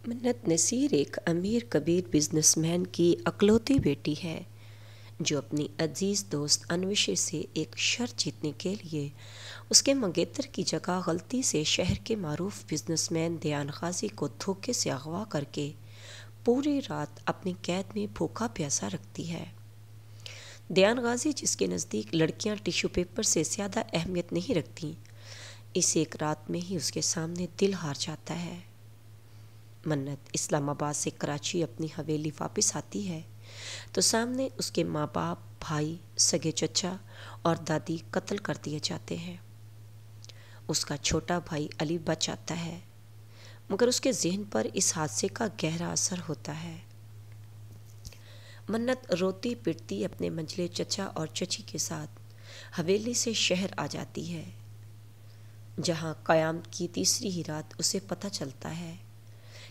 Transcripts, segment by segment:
منت نصیر ایک امیر کبیر business man کی اکلوتی بیٹی ہے جو اپنی عزیز دوست انوشے سے ایک شرط جیتنے کے لیے اس کے منگیتر کی جگہ غلطی سے شہر کے معروف بزنس مین دیان غازی کو دھوکے سے اغوا کر کے پوری رات اپنی قید میں بھوکا پیاسا رکھتی ہے۔ دیان غازی، جس کے نزدیک لڑکیاں ٹیشو پیپر سے زیادہ اہمیت نہیں رکھتیں، اس ایک رات میں ہی اس کے سامنے دل ہار جاتا ہے۔ منت اسلام آباد سے کراچی اپنی حویلی واپس آتی ہے تو سامنے اس کے ماں باپ، بھائی، سگے چچا اور دادی قتل کر دیے جاتے ہیں۔ اس کا چھوٹا بھائی علی بچ آتا ہے، مگر اس کے ذہن پر اس حادثے کا گہرا اثر ہوتا ہے۔ منت روتی پٹتی اپنے منجلے چچا اور چچی کے ساتھ حویلی سے شہر آ جاتی ہے، جہاں قیامت کی تیسری ہی رات اسے پتہ چلتا ہے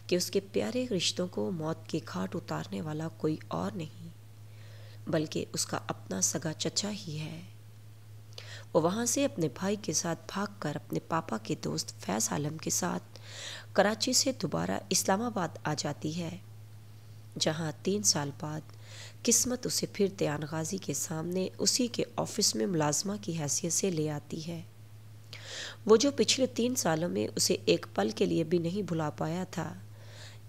کہ اس کے پیارے رشتوں کو موت کے گھاٹ اتارنے والا کوئی اور نہیں بلکہ اس کا اپنا سگا چچا ہی ہے۔ وہ وہاں سے اپنے بھائی کے ساتھ بھاگ کر اپنے پاپا کے دوست فیض عالم کے ساتھ کراچی سے دوبارہ اسلام آباد آ جاتی ہے، جہاں 3 سال بعد قسمت اسے پھر دیان غازی کے سامنے اسی کے آفس میں ملازمہ کی حیثیت سے لے آتی ہے۔ وہ جو پچھلے 3 سالوں میں اسے ایک پل کے لیے بھی نہیں بھلا پایا تھا،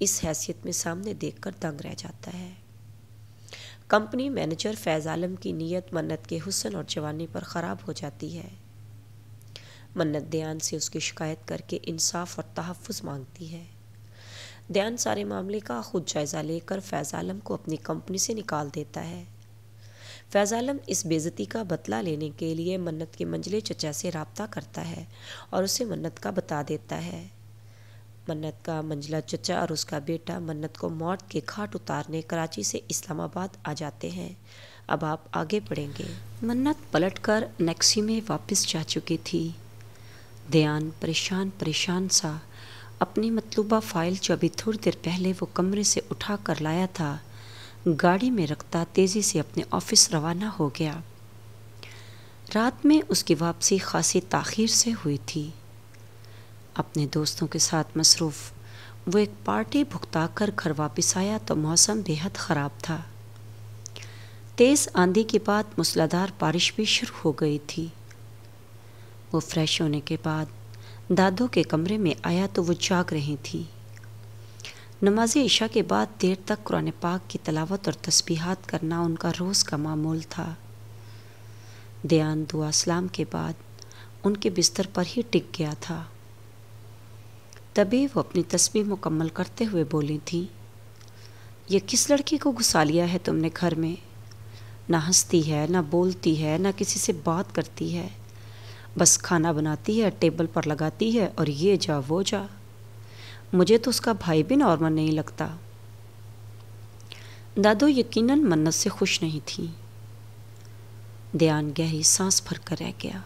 اس حیثیت میں سامنے دیکھ کر دنگ رہ جاتا ہے۔ کمپنی مینیجر فیض عالم کی نیت منت کے حسن اور جوانی پر خراب ہو جاتی ہے۔ منت دیان سے اس کی شکایت کر کے انصاف اور تحفظ مانگتی ہے۔ دیان سارے معاملے کا خود جائزہ لے کر فیض عالم کو اپنی کمپنی سے نکال دیتا ہے۔ فیض عالم اس بے عزتی کا بدلہ لینے کے لیے منت کے منجلے چچا سے رابطہ کرتا ہے اور اسے منت کا بتا دیتا ہے۔ منت کا منجلا چچا اور اس کا بیٹا منت کو موت کے گھاٹ اتارنے کراچی سے اسلام آباد آ جاتے ہیں۔ اب آپ آگے پڑھیں گے۔ منت پلٹ کر نیکسی میں واپس جا چکی تھی۔ دیان پریشان سا اپنی مطلوبہ فائل جو ابھی تھوڑی دیر پہلے وہ کمرے سے اٹھا کر لایا تھا گاڑی میں رکھتا تیزی سے اپنے آفس روانہ ہو گیا۔ رات میں اس کی واپسی خاصی تاخیر سے ہوئی تھی۔ اپنے دوستوں کے ساتھ مصروف وہ ایک پارٹی بھگتا کر گھر واپس آیا تو موسم بے حد خراب تھا۔ تیز آندھی کے بعد موسلادھار بارش بھی شروع ہو گئی تھی۔ وہ فریش ہونے کے بعد دادو کے کمرے میں آیا تو وہ جاگ رہی تھی۔ نماز عشاء کے بعد دیر تک قرآن پاک کی تلاوت اور تسبیحات کرنا ان کا روز کا معمول تھا۔ دیان دعا سلام کے بعد ان کے بستر پر ہی ٹک گیا تھا۔ تبھی وہ اپنی تسبیح مکمل کرتے ہوئے بولی تھی، یہ کس لڑکی کو گھسا لیا ہے تم نے گھر میں؟ نہ ہنستی ہے، نہ بولتی ہے، نہ کسی سے بات کرتی ہے، بس کھانا بناتی ہے، ٹیبل پر لگاتی ہے اور یہ جا وہ جا۔ مجھے تو اس کا بھائی بھی نارمل نہیں لگتا۔ دادو یقیناً منت سے خوش نہیں تھی۔ دیان گہری سانس بھر کر رہ گیا۔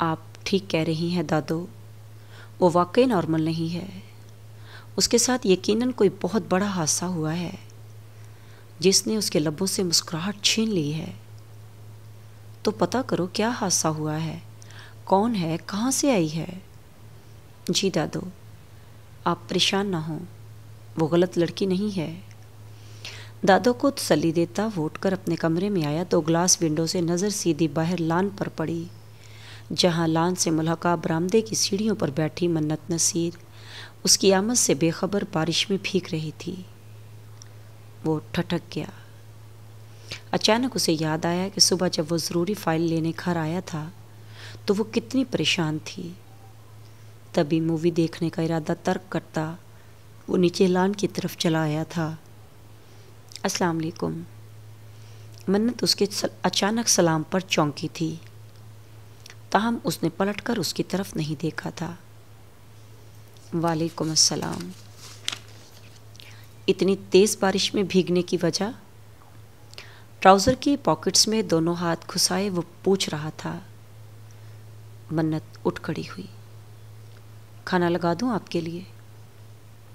آپ ٹھیک کہہ رہی ہیں دادو، وہ واقعی نارمل نہیں ہے۔ اس کے ساتھ یقیناً کوئی بہت بڑا حادثہ ہوا ہے جس نے اس کے لبوں سے مسکراہٹ چھین لی ہے۔ تو پتہ کرو کیا حادثہ ہوا ہے، کون ہے، کہاں سے آئی ہے؟ جی دادو، آپ پریشان نہ ہوں، وہ غلط لڑکی نہیں ہے۔ دادو کو تسلی دیتا وہ اٹھ کر اپنے کمرے میں آیا تو گلاس ونڈو سے نظر سیدھی باہر لان پر پڑی، جہاں لان سے ملحقہ برآمدے کی سیڑھیوں پر بیٹھی منت نصیر اس کی آمد سے بے خبر بارش میں بھیگ رہی تھی۔ وہ ٹھٹک گیا۔ اچانک اسے یاد آیا کہ صبح جب وہ ضروری فائل لینے گھر آیا تھا تو وہ کتنی پریشان تھی۔ تبھی مووی دیکھنے کا ارادہ ترک کرتا وہ نیچے لان کی طرف چلا آیا تھا۔ السلام علیکم۔ منت اس کے اچانک سلام پر چونکی تھی، تاہم اس نے پلٹ کر اس کی طرف نہیں دیکھا تھا۔ وعلیکم السلام۔ اتنی تیز بارش میں بھیگنے کی وجہ؟ ٹراؤزر کی پاکٹس میں دونوں ہاتھ گھسائے وہ پوچھ رہا تھا۔ منت اٹھ کھڑی ہوئی۔ کھانا لگا دوں آپ کے لیے؟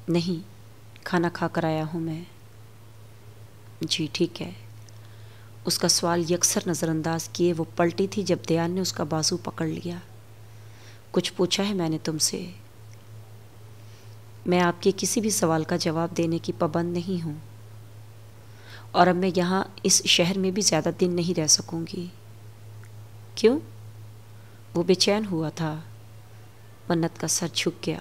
نہیں، کھانا کھا کر آیا ہوں میں۔ جی ٹھیک ہے۔ اس کا سوال یکسر نظر انداز کیے وہ پلٹی تھی جب دیان نے اس کا بازو پکڑ لیا۔ کچھ پوچھا ہے میں نے تم سے؟ میں آپ کے کسی بھی سوال کا جواب دینے کی پابند نہیں ہوں، اور اب میں یہاں اس شہر میں بھی زیادہ دن نہیں رہ سکوں گی۔ کیوں؟ وہ بے چین ہوا تھا۔ منت کا سر جھک گیا۔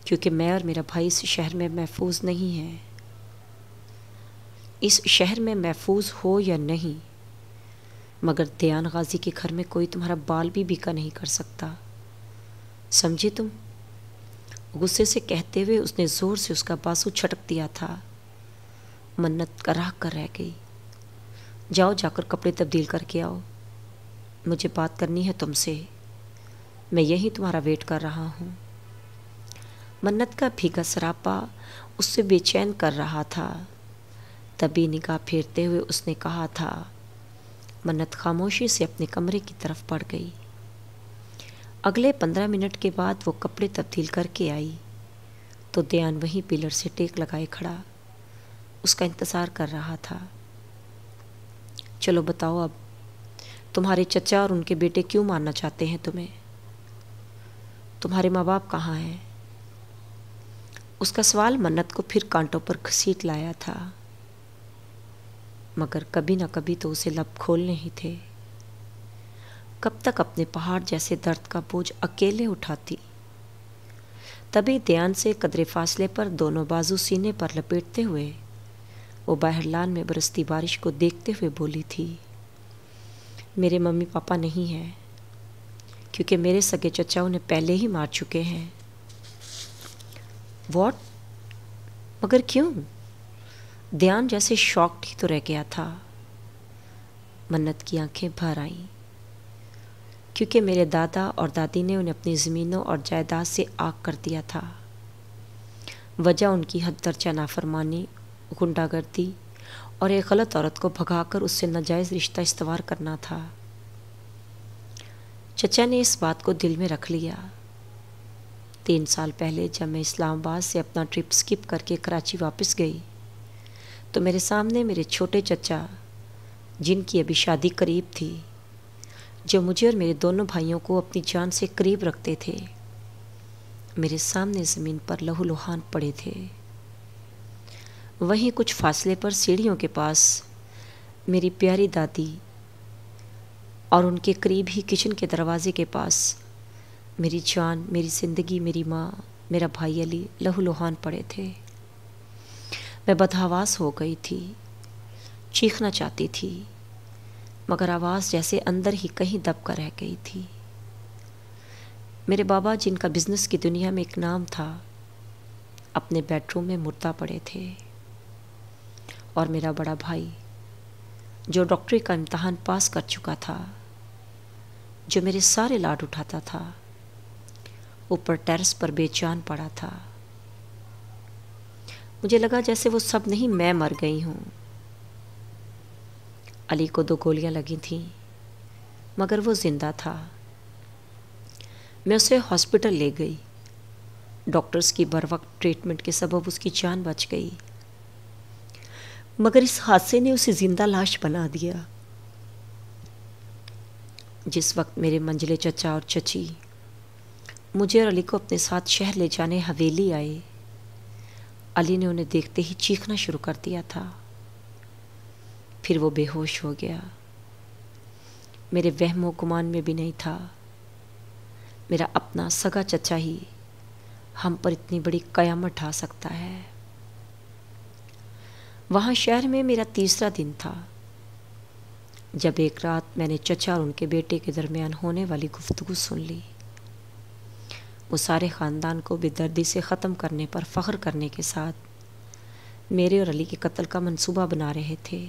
کیونکہ میں اور میرا بھائی اس شہر میں محفوظ نہیں ہیں۔ اس شہر میں محفوظ ہو یا نہیں، مگر دیان غازی کے گھر میں کوئی تمہارا بال بھی بیکا نہیں کر سکتا، سمجھے تم؟ غصے سے کہتے ہوئے اس نے زور سے اس کا بازو چھٹک دیا تھا۔ منت کراہ کر رہ گئی۔ جاؤ، جا کر کپڑے تبدیل کر کے آؤ، مجھے بات کرنی ہے تم سے، میں یہی تمہارا ویٹ کر رہا ہوں۔ منت کا بھیگا سراپا اس سے بے چین کر رہا تھا۔ تبھی نگاہ پھیرتے ہوئے اس نے کہا تھا۔ منت خاموشی سے اپنے کمرے کی طرف بڑھ گئی۔ اگلے 15 منٹ کے بعد وہ کپڑے تبدیل کر کے آئی تو دیان وہیں پلر سے ٹیک لگائے کھڑا اس کا انتظار کر رہا تھا۔ چلو بتاؤ، اب تمہارے چچا اور ان کے بیٹے کیوں مارنا چاہتے ہیں تمہیں؟ تمہارے ماں باپ کہاں ہیں؟ اس کا سوال منت کو پھر کانٹوں پر گھسیٹ لایا تھا، مگر کبھی نہ کبھی تو اسے لب کھولنے ہی تھے۔ کب تک اپنے پہاڑ جیسے درد کا بوجھ اکیلے اٹھاتی؟ تبھی دیان سے قدرے فاصلے پر دونوں بازو سینے پر لپیٹتے ہوئے وہ باہر لان میں برستی بارش کو دیکھتے ہوئے بولی تھی، میرے ممی پاپا نہیں ہیں، کیونکہ میرے سگے چچا انہیں پہلے ہی مار چکے ہیں۔ واٹ؟ مگر کیوں؟ دیان جیسے شاکڈ ہی تو رہ گیا تھا۔ منت کی آنکھیں بھر آئیں۔ کیونکہ میرے دادا اور دادی نے انہیں اپنی زمینوں اور جائیداد سے آگ کر دیا تھا۔ وجہ ان کی حد درجہ نافرمانی، غنڈہ گردی اور ایک غلط عورت کو بھگا کر اس سے ناجائز رشتہ استوار کرنا تھا۔ چچا نے اس بات کو دل میں رکھ لیا۔ 3 سال پہلے جب میں اسلام آباد سے اپنا ٹرپ سکپ کر کے کراچی واپس گئی تو میرے سامنے میرے چھوٹے چچا، جن کی ابھی شادی قریب تھی، جو مجھے اور میرے دونوں بھائیوں کو اپنی جان سے قریب رکھتے تھے، میرے سامنے زمین پر لہو لہان پڑے تھے۔ وہیں کچھ فاصلے پر سیڑھیوں کے پاس میری پیاری دادی اور ان کے قریب ہی کچن کے دروازے کے پاس میری جان، میری زندگی، میری ماں، میرا بھائی علی لہو لہان پڑے تھے۔ میں بدحواس ہو گئی تھی، چیخنا چاہتی تھی، مگر آواز جیسے اندر ہی کہیں دب کر رہ گئی تھی۔ میرے بابا، جن کا بزنس کی دنیا میں ایک نام تھا، اپنے بیڈ روم میں مردہ پڑے تھے، اور میرا بڑا بھائی، جو ڈاکٹری کا امتحان پاس کر چکا تھا، جو میرے سارے لاڈ اٹھاتا تھا، اوپر ٹیرس پر بے جان پڑا تھا۔ مجھے لگا جیسے وہ سب نہیں، میں مر گئی ہوں۔ علی کو 2 گولیاں لگی تھیں، مگر وہ زندہ تھا۔ میں اسے ہاسپٹل لے گئی۔ ڈاکٹرز کی بروقت ٹریٹمنٹ کے سبب اس کی جان بچ گئی، مگر اس حادثے نے اسے زندہ لاش بنا دیا۔ جس وقت میرے منجلے چچا اور چچی مجھے اور علی کو اپنے ساتھ شہر لے جانے حویلی آئے، علی نے انہیں دیکھتے ہی چیخنا شروع کر دیا تھا۔ پھر وہ بے ہوش ہو گیا۔ میرے وہم و گمان میں بھی نہیں تھا میرا اپنا سگا چچا ہی ہم پر اتنی بڑی قیامت ڈھا سکتا ہے۔ وہاں شہر میں میرا 3را دن تھا جب ایک رات میں نے چچا اور ان کے بیٹے کے درمیان ہونے والی گفتگو سن لی۔ وہ سارے خاندان کو بے دردی سے ختم کرنے پر فخر کرنے کے ساتھ میرے اور علی کے قتل کا منصوبہ بنا رہے تھے۔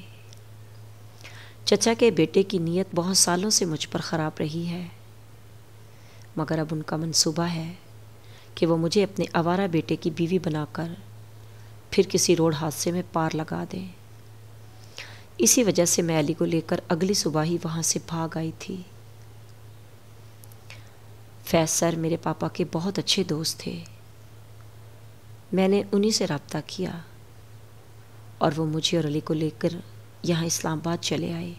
چچا کے بیٹے کی نیت بہت سالوں سے مجھ پر خراب رہی ہے، مگر اب ان کا منصوبہ ہے کہ وہ مجھے اپنے آوارہ بیٹے کی بیوی بنا کر پھر کسی روڈ حادثے میں پار لگا دیں۔ اسی وجہ سے میں علی کو لے کر اگلی صبح ہی وہاں سے بھاگ آئی تھی۔ فیض سر میرے پاپا کے بہت اچھے دوست تھے۔ میں نے انہی سے رابطہ کیا اور وہ مجھے اور علی کو لے کر یہاں اسلام آباد چلے آئے۔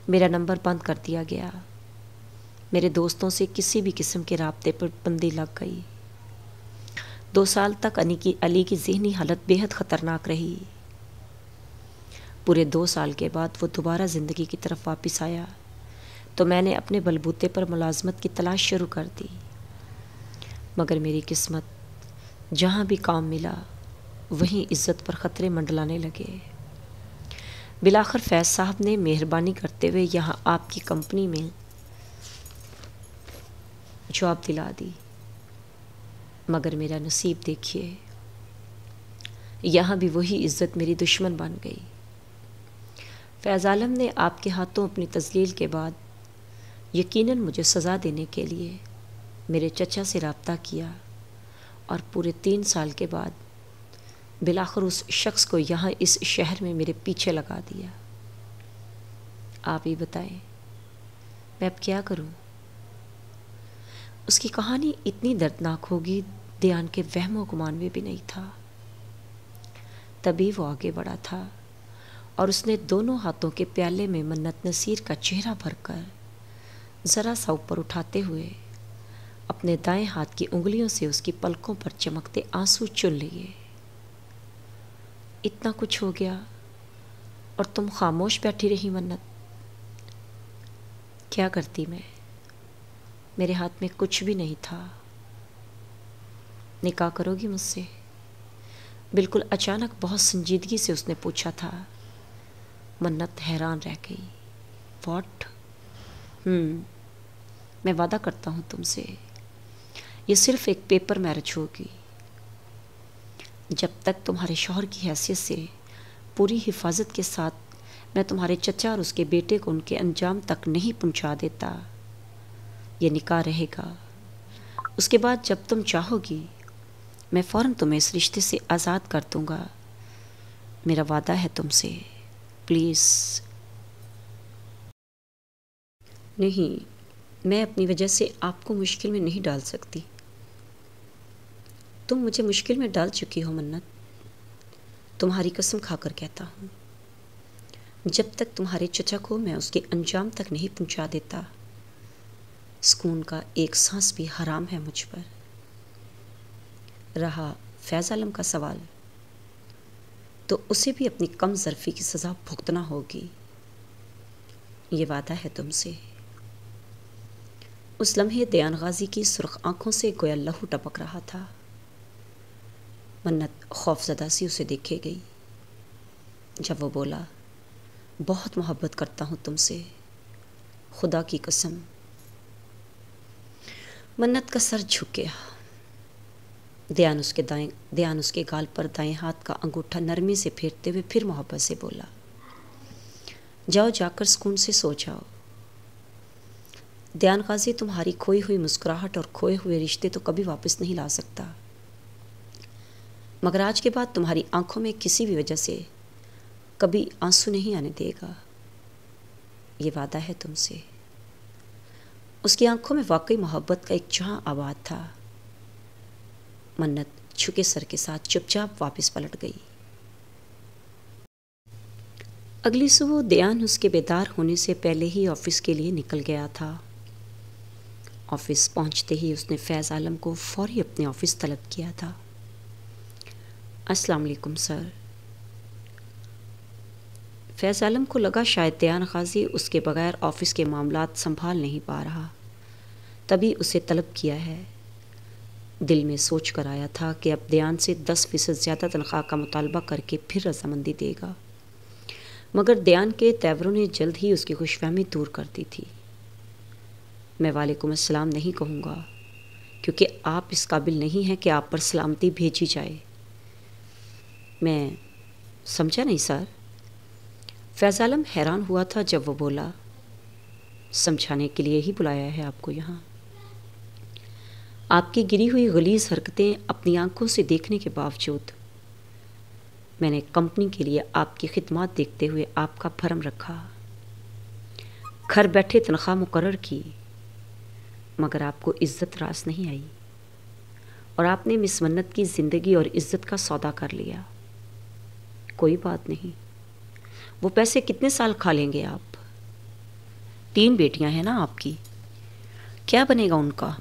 میرا نمبر بند کر دیا گیا۔ میرے دوستوں سے کسی بھی قسم کے رابطے پر بندی لگ گئی۔ 2 سال تک علی کی ذہنی حالت بے حد خطرناک رہی۔ پورے 2 سال کے بعد وہ دوبارہ زندگی کی طرف واپس آیا تو میں نے اپنے بلبوتے پر ملازمت کی تلاش شروع کر دی، مگر میری قسمت جہاں بھی کام ملا وہیں عزت پر خطرے منڈلانے لگے۔ بالآخر فیض صاحب نے مہربانی کرتے ہوئے یہاں آپ کی کمپنی میں جاب دلا دی، مگر میرا نصیب دیکھیے، یہاں بھی وہی عزت میری دشمن بن گئی۔ فیض عالم نے آپ کے ہاتھوں اپنی تذلیل کے بعد یقیناً مجھے سزا دینے کے لیے میرے چچا سے رابطہ کیا اور پورے 3 سال کے بعد بالآخر اس شخص کو یہاں اس شہر میں میرے پیچھے لگا دیا۔ آپ ہی بتائیں میں اب کیا کروں؟ اس کی کہانی اتنی دردناک ہوگی دیان کے وہم و گمان میں بھی نہیں تھا۔ تبھی وہ آگے بڑھا تھا اور اس نے دونوں ہاتھوں کے پیالے میں منت نصیر کا چہرہ بھر کر ذرا سا اوپر اٹھاتے ہوئے اپنے دائیں ہاتھ کی انگلیوں سے اس کی پلکوں پر چمکتے آنسو چن لیے۔ اتنا کچھ ہو گیا اور تم خاموش بیٹھی رہی منت؟ کیا کرتی میں؟ میرے ہاتھ میں کچھ بھی نہیں تھا۔ نکاح کرو گی مجھ سے؟ بالکل اچانک بہت سنجیدگی سے اس نے پوچھا تھا۔ منت حیران رہ گئی۔ واٹ؟ میں وعدہ کرتا ہوں تم سے، یہ صرف ایک پیپر میرج ہوگی۔ جب تک تمہارے شوہر کی حیثیت سے پوری حفاظت کے ساتھ میں تمہارے چچا اور اس کے بیٹے کو ان کے انجام تک نہیں پہنچا دیتا، یہ نکاح رہے گا۔ اس کے بعد جب تم چاہو گی میں فوراً تمہیں اس رشتے سے آزاد کر دوں گا۔ میرا وعدہ ہے تم سے، پلیز۔ نہیں، میں اپنی وجہ سے آپ کو مشکل میں نہیں ڈال سکتی۔ تم مجھے مشکل میں ڈال چکی ہو منت، تمہاری قسم کھا کر کہتا ہوں۔ جب تک تمہارے چچا کو میں اس کے انجام تک نہیں پہنچا دیتا، سکون کا ایک سانس بھی حرام ہے مجھ پر۔ رہا فیض عالم کا سوال، تو اسے بھی اپنی کم ظرفی کی سزا بھگتنا ہوگی، یہ وعدہ ہے تم سے۔ اس لمحے دیان غازی کی سرخ آنکھوں سے گویا لہو ٹپک رہا تھا۔ منت خوف زدہ سی اسے دیکھے گئی۔ جب وہ بولا، بہت محبت کرتا ہوں تم سے، خدا کی قسم۔ منت کا سر جھک گیا۔ دیان اس کے گال پر دائیں ہاتھ کا انگوٹھا نرمی سے پھیرتے ہوئے پھر محبت سے بولا، جاؤ جا کر سکون سے سو جاؤ۔ دیان غازی تمہاری کھوئی ہوئی مسکراہٹ اور کھوئے ہوئے رشتے تو کبھی واپس نہیں لا سکتا، مگر آج کے بعد تمہاری آنکھوں میں کسی بھی وجہ سے کبھی آنسو نہیں آنے دے گا، یہ وعدہ ہے تم سے۔ اس کی آنکھوں میں واقعی محبت کا ایک جہاں آباد تھا۔ منت جھکے سر کے ساتھ چپ چاپ واپس پلٹ گئی۔ اگلی صبح دیان اس کے بیدار ہونے سے پہلے ہی آفس کے لیے نکل گیا تھا۔ آفس پہنچتے ہی اس نے فیض عالم کو فوری اپنے آفس طلب کیا تھا۔ السلام علیکم سر۔ فیض عالم کو لگا شاید دیان غازی اس کے بغیر آفس کے معاملات سنبھال نہیں پا رہا، تبھی اسے طلب کیا ہے۔ دل میں سوچ کر آیا تھا کہ اب دیان سے 10% زیادہ تنخواہ کا مطالبہ کر کے پھر رضامندی دے گا، مگر دیان کے تیوروں نے جلد ہی اس کی خوش فہمی دور کر دی تھی۔ میں وعلیکم السلام نہیں کہوں گا، کیونکہ آپ اس قابل نہیں ہیں کہ آپ پر سلامتی بھیجی جائے۔ میں سمجھا نہیں سر۔ فیض عالم حیران ہوا تھا جب وہ بولا، سمجھانے کے لیے ہی بلایا ہے آپ کو یہاں۔ آپ کی گری ہوئی غلیظ حرکتیں اپنی آنکھوں سے دیکھنے کے باوجود میں نے کمپنی کے لیے آپ کی خدمات دیکھتے ہوئے آپ کا بھرم رکھا، گھر بیٹھے تنخواہ مقرر کی، مگر آپ کو عزت راس نہیں آئی اور آپ نے مس منت کی زندگی اور عزت کا سودا کر لیا۔ کوئی بات نہیں، وہ پیسے کتنے سال کھا لیں گے آپ؟ 3 بیٹیاں ہیں نا آپ کی، کیا بنے گا ان کا؟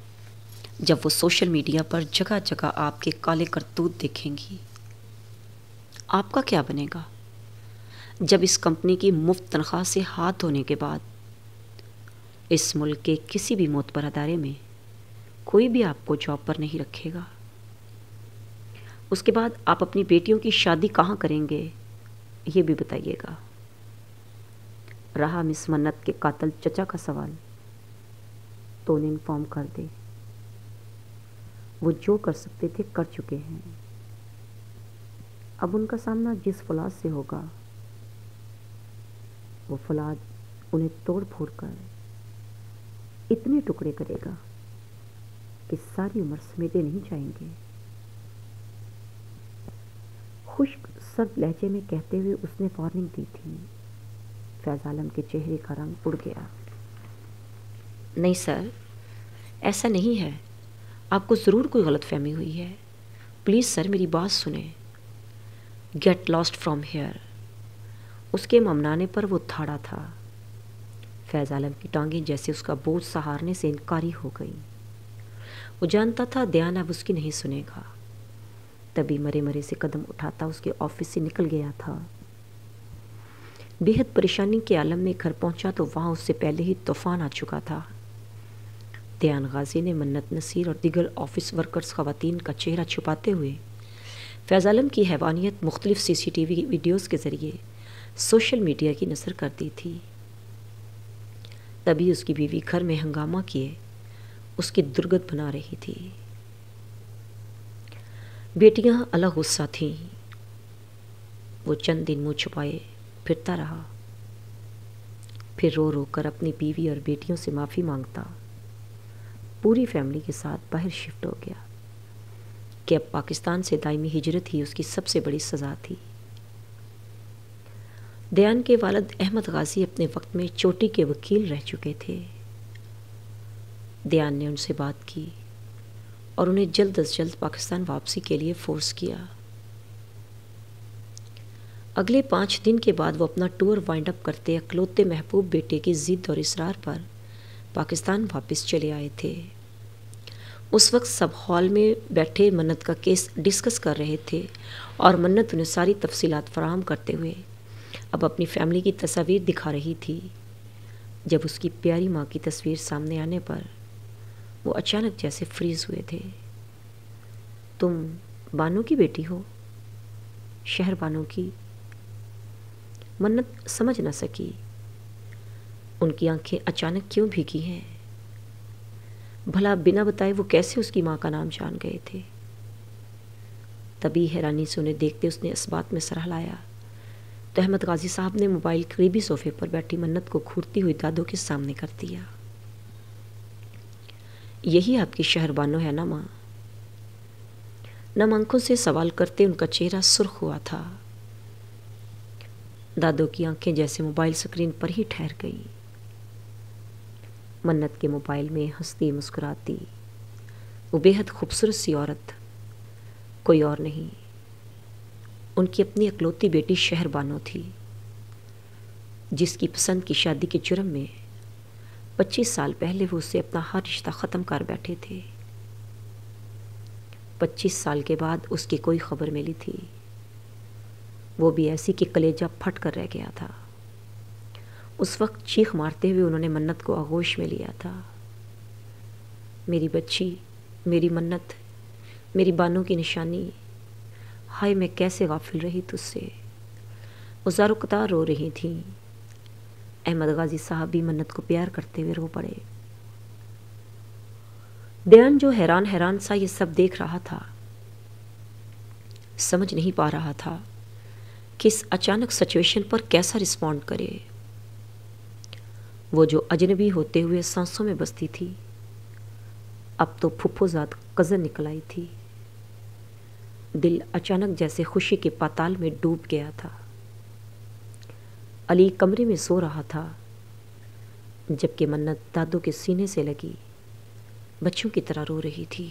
جب وہ سوشل میڈیا پر جگہ جگہ آپ کے کالے کرتوت دیکھیں گی؟ آپ کا کیا بنے گا جب اس کمپنی کی مفت تنخواہ سے ہاتھ دھونے کے بعد اس ملک کے کسی بھی معتبر ادارے میں کوئی بھی آپ کو جاب پر نہیں رکھے گا؟ اس کے بعد آپ اپنی بیٹیوں کی شادی کہاں کریں گے یہ بھی بتائیے گا۔ رہا مس منت کے قاتل چچا کا سوال، تو انہیں انفارم کر دے، وہ جو کر سکتے تھے کر چکے ہیں۔ اب ان کا سامنا جس فولاد سے ہوگا وہ فولاد انہیں توڑ پھوڑ کر اتنے ٹکڑے کرے گا کہ ساری عمر سمیٹے نہیں جائیں گے۔ خشک سرد لہجے میں کہتے ہوئے اس نے وارننگ دی تھی۔ فیض عالم کے چہرے کا رنگ اڑ گیا۔ نہیں سر، ایسا نہیں ہے، آپ کو ضرور کوئی غلط فہمی ہوئی ہے۔ پلیز سر میری بات سنیں۔ Get lost from here. اس کے ممنانے پر وہ دھاڑا تھا۔ فیض عالم کی ٹانگیں جیسے اس کا بوجھ سہارنے سے انکاری ہو گئی۔ وہ جانتا تھا دیان اب اس کی نہیں سنے گا، تبھی مرے مرے سے قدم اٹھاتا اس کے آفس سے نکل گیا تھا۔ بے حد پریشانی کے عالم میں گھر پہنچا تو وہاں اس سے پہلے ہی طوفان آ چکا تھا۔ دیان غازی نے منت نصیر اور دیگر آفس ورکرز خواتین کا چہرہ چھپاتے ہوئے فیض عالم کی حیوانیت مختلف CCTV ویڈیوز کے ذریعے سوشل میڈیا کی نشر کر دی تھی۔ تبھی اس کی بیوی گھر میں ہنگامہ کیے اس کی درگت بنا رہی تھی۔ بیٹیاں الگ غصہ تھیں۔ وہ چند دن منہ چھپائے پھرتا رہا، پھر رو رو کر اپنی بیوی اور بیٹیوں سے معافی مانگتا پوری فیملی کے ساتھ باہر شفٹ ہو گیا کہ اب پاکستان سے دائمی ہجرت ہی اس کی سب سے بڑی سزا تھی۔ دیان کے والد احمد غازی اپنے وقت میں چوٹی کے وکیل رہ چکے تھے۔ دیان نے ان سے بات کی اور انہیں جلد از جلد پاکستان واپسی کے لیے فورس کیا۔ اگلے 5 دن کے بعد وہ اپنا ٹور وائنڈ اپ کرتے اکلوتے محبوب بیٹے کی ضد اور اصرار پر پاکستان واپس چلے آئے تھے۔ اس وقت سب ہال میں بیٹھے منت کا کیس ڈسکس کر رہے تھے اور منت انہیں ساری تفصیلات فراہم کرتے ہوئے اب اپنی فیملی کی تصاویر دکھا رہی تھی۔ جب اس کی پیاری ماں کی تصویر سامنے آنے پر وہ اچانک جیسے فریز ہوئے تھے۔ تم بانو کی بیٹی ہو؟ شہر بانو کی؟ منت سمجھ نہ سکی ان کی آنکھیں اچانک کیوں بھیگی ہیں۔ بھلا بنا بتائے وہ کیسے اس کی ماں کا نام جان گئے تھے؟ تبھی حیرانی سے انہیں دیکھتے اس نے اس بات میں سر ہلایا تو احمد غازی صاحب نے موبائل قریبی صوفے پر بیٹھی منت کو گھورتی ہوئی دادوں کے سامنے کر دیا۔ یہی آپ کی شہر بانو ہے نا ماں؟ نم آنکھوں سے سوال کرتے ان کا چہرہ سرخ ہوا تھا۔ دادوں کی آنکھیں جیسے موبائل سکرین پر ہی ٹھہر گئی۔ منت کے موبائل میں ہنستی مسکراتی وہ بے حد خوبصورت سی عورت کوئی اور نہیں، ان کی اپنی اکلوتی بیٹی شہر بانو تھی، جس کی پسند کی شادی کے جرم میں 25 سال پہلے وہ اسے اپنا ہر رشتہ ختم کر بیٹھے تھے۔ 25 سال کے بعد اس کی کوئی خبر ملی تھی، وہ بھی ایسی کہ کلیجہ پھٹ کر رہ گیا تھا۔ اس وقت چیخ مارتے ہوئے انہوں نے منت کو آغوش میں لیا تھا۔ میری بچی، میری منت، میری بانو کی نشانی، ہائے میں کیسے غافل رہی تجھ سے۔ وہ زارو قطار رو رہی تھیں۔ احمد غازی صاحب بھی منت کو پیار کرتے ہوئے رو پڑے۔ دیان جو حیران حیران سا یہ سب دیکھ رہا تھا، سمجھ نہیں پا رہا تھا کہ اس اچانک سچویشن پر کیسا رسپونڈ کرے۔ وہ جو اجنبی ہوتے ہوئے سانسوں میں بستی تھی، اب تو پھپھو زاد کزن نکل آئی تھی۔ دل اچانک جیسے خوشی کے پاتال میں ڈوب گیا تھا۔ علی کمرے میں سو رہا تھا، جبکہ منت دادوں کے سینے سے لگی بچوں کی طرح رو رہی تھی۔